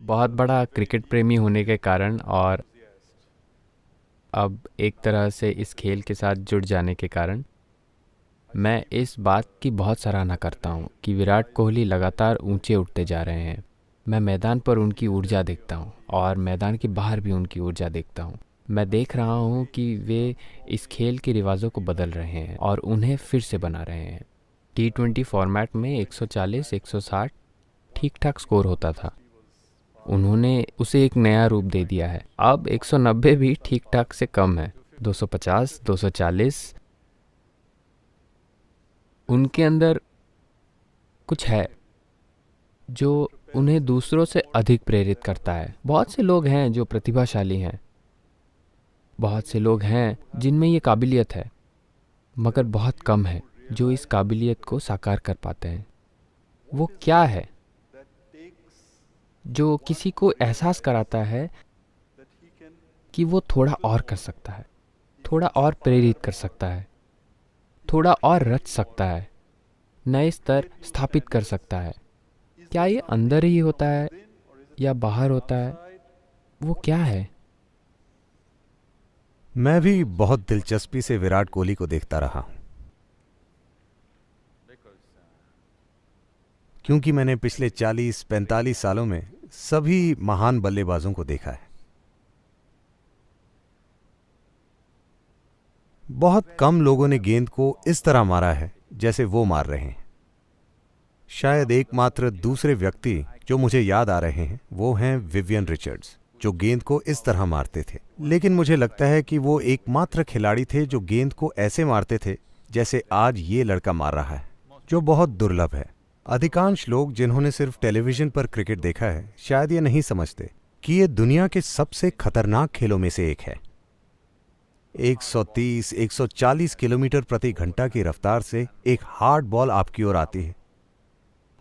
बहुत बड़ा क्रिकेट प्रेमी होने के कारण और अब एक तरह से इस खेल के साथ जुड़ जाने के कारण मैं इस बात की बहुत सराहना करता हूँ कि विराट कोहली लगातार ऊंचे उठते जा रहे हैं। मैं मैदान पर उनकी ऊर्जा देखता हूँ और मैदान के बाहर भी उनकी ऊर्जा देखता हूँ। मैं देख रहा हूँ कि वे इस खेल के रिवाजों को बदल रहे हैं और उन्हें फिर से बना रहे हैं। T20 फॉर्मेट में 140, 160 ठीक-ठाक स्कोर होता था। उन्होंने उसे एक नया रूप दे दिया है। अब 190 भी ठीक-ठाक से कम है। 250, 240 उनके अंदर कुछ है जो उन्हें दूसरों से अधिक प्रेरित करता है। बहुत से लोग हैं जो प्रतिभाशाली हैं, बहुत से लोग हैं जिनमें ये काबिलियत है, मगर बहुत कम है जो इस काबिलियत को साकार कर पाते हैं। वो क्या है जो किसी को एहसास कराता है कि वो थोड़ा और कर सकता है, थोड़ा और प्रेरित कर सकता है, थोड़ा और रच सकता है, नए स्तर स्थापित कर सकता है? क्या ये अंदर ही होता है या बाहर होता है? वो क्या है? मैं भी बहुत दिलचस्पी से विराट कोहली को देखता रहा हूं, क्योंकि मैंने पिछले 40-45 सालों में सभी महान बल्लेबाजों को देखा है। बहुत कम लोगों ने गेंद को इस तरह मारा है जैसे वो मार रहे हैं। शायद एकमात्र दूसरे व्यक्ति जो मुझे याद आ रहे हैं वो हैं विवियन रिचर्ड्स, जो गेंद को इस तरह मारते थे। लेकिन मुझे लगता है कि वो एकमात्र खिलाड़ी थे जो गेंद को ऐसे मारते थे जैसे आज ये लड़का मार रहा है, जो बहुत दुर्लभ है। अधिकांश लोग जिन्होंने सिर्फ टेलीविजन पर क्रिकेट देखा है शायद ये नहीं समझते कि ये दुनिया के सबसे खतरनाक खेलों में से एक है। 130-140 किलोमीटर प्रति घंटा की रफ्तार से एक हार्ड बॉल आपकी ओर आती है,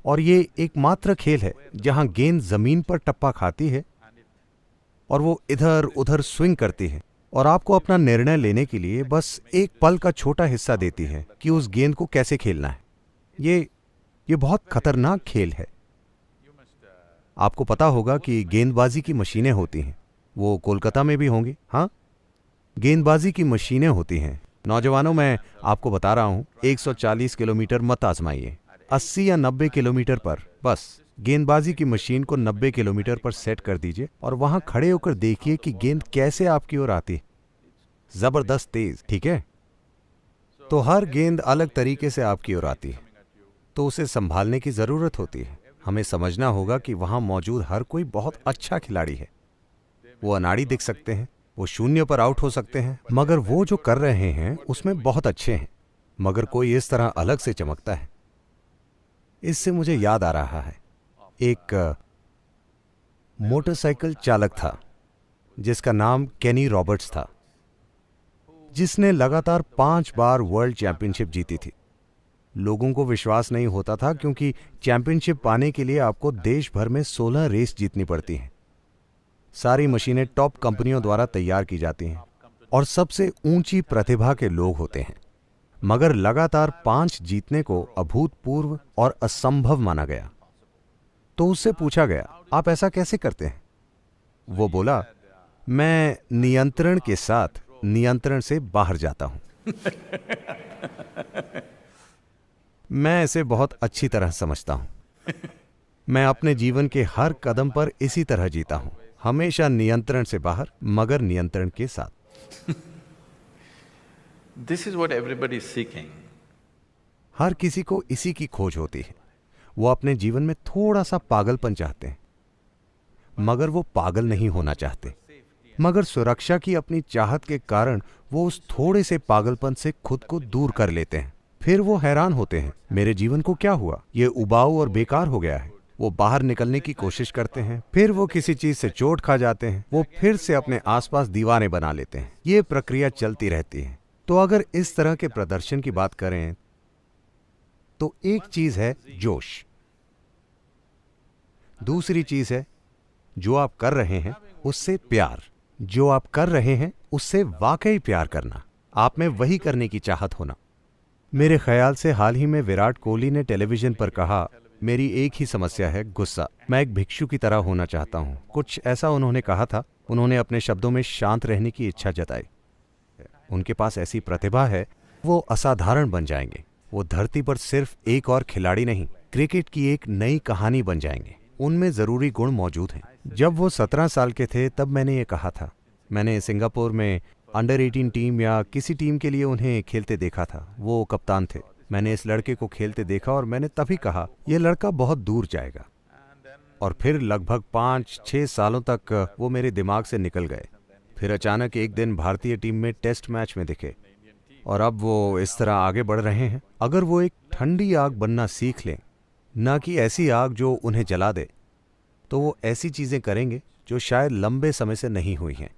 और ये एकमात्र खेल है जहां गेंद जमीन पर टप्पा खाती है और वो इधर उधर स्विंग करती है, और आपको अपना निर्णय लेने के लिए बस एक पल का छोटा हिस्सा देती है कि उस गेंद को कैसे खेलना है। ये बहुत खतरनाक खेल है। आपको पता होगा कि गेंदबाजी की मशीनें होती हैं, वो कोलकाता में भी होंगी। हाँ, गेंदबाजी की मशीनें होती हैं। नौजवानों, मैं आपको बता रहा हूं, 140 किलोमीटर मत आजमाइए। 80 या 90 किलोमीटर पर बस गेंदबाजी की मशीन को 90 किलोमीटर पर सेट कर दीजिए और वहां खड़े होकर देखिए कि गेंद कैसे आपकी ओर आती है। जबरदस्त तेज, ठीक है? तो हर गेंद अलग तरीके से आपकी ओर आती है, तो उसे संभालने की जरूरत होती है। हमें समझना होगा कि वहां मौजूद हर कोई बहुत अच्छा खिलाड़ी है। वो अनाड़ी दिख सकते हैं, वो शून्य पर आउट हो सकते हैं, मगर वो जो कर रहे हैं उसमें बहुत अच्छे हैं। मगर कोई इस तरह अलग से चमकता है। इससे मुझे याद आ रहा है, एक मोटरसाइकिल चालक था जिसका नाम केनी रॉबर्ट्स था, जिसने लगातार 5 बार वर्ल्ड चैंपियनशिप जीती थी। लोगों को विश्वास नहीं होता था, क्योंकि चैंपियनशिप पाने के लिए आपको देश भर में 16 रेस जीतनी पड़ती हैं। सारी मशीनें टॉप कंपनियों द्वारा तैयार की जाती हैं और सबसे ऊंची प्रतिभा के लोग होते हैं, मगर लगातार 5 जीतने को अभूतपूर्व और असंभव माना गया। तो उससे पूछा गया, आप ऐसा कैसे करते हैं? वो बोला, मैं नियंत्रण के साथ नियंत्रण से बाहर जाता हूं। मैं इसे बहुत अच्छी तरह समझता हूं। मैं अपने जीवन के हर कदम पर इसी तरह जीता हूं, हमेशा नियंत्रण से बाहर मगर नियंत्रण के साथ। This is what everybody is seeking. हर किसी को इसी की खोज होती है। वो अपने जीवन में थोड़ा सा पागलपन चाहते हैं, मगर वो पागल नहीं होना चाहते। मगर सुरक्षा की अपनी चाहत के कारण वो उस थोड़े से पागलपन से खुद को दूर कर लेते हैं। फिर वो हैरान होते हैं, मेरे जीवन को क्या हुआ? ये उबाऊ और बेकार हो गया है। वो बाहर निकलने की कोशिश करते हैं, फिर वो किसी चीज से चोट खा जाते हैं, वो फिर से अपने आसपास दीवारें बना लेते हैं। ये प्रक्रिया चलती रहती है। तो अगर इस तरह के प्रदर्शन की बात करें तो एक चीज है जोश, दूसरी चीज है जो आप कर रहे हैं उससे प्यार, जो आप कर रहे हैं उससे वाकई प्यार करना, आप में वही करने की चाहत होना। मेरे ख्याल से हाल ही में विराट कोहली ने टेलीविजन पर कहा, मेरी एक ही समस्या है, गुस्सा। मैं एक भिक्षु की तरह होना चाहता हूँ, कुछ ऐसा उन्होंने कहा था। उन्होंने अपने शब्दों में शांत रहने की इच्छा जताई। उनके पास ऐसी प्रतिभा है, वो असाधारण बन जाएंगे। वो धरती पर सिर्फ एक और खिलाड़ी नहीं, क्रिकेट की एक नई कहानी बन जाएंगे। उनमें जरूरी गुण मौजूद हैं। जब वो 17 साल के थे तब मैंने ये कहा था। मैंने सिंगापुर में अंडर 18 टीम या किसी टीम के लिए उन्हें खेलते देखा था। वो कप्तान थे। मैंने इस लड़के को खेलते देखा और मैंने तभी कहा, यह लड़का बहुत दूर जाएगा। और फिर लगभग 5-6 सालों तक वो मेरे दिमाग से निकल गए। फिर अचानक एक दिन भारतीय टीम में टेस्ट मैच में दिखे और अब वो इस तरह आगे बढ़ रहे हैं। अगर वो एक ठंडी आग बनना सीख लें, ना कि ऐसी आग जो उन्हें जला दे, तो वो ऐसी चीजें करेंगे जो शायद लंबे समय से नहीं हुई हैं।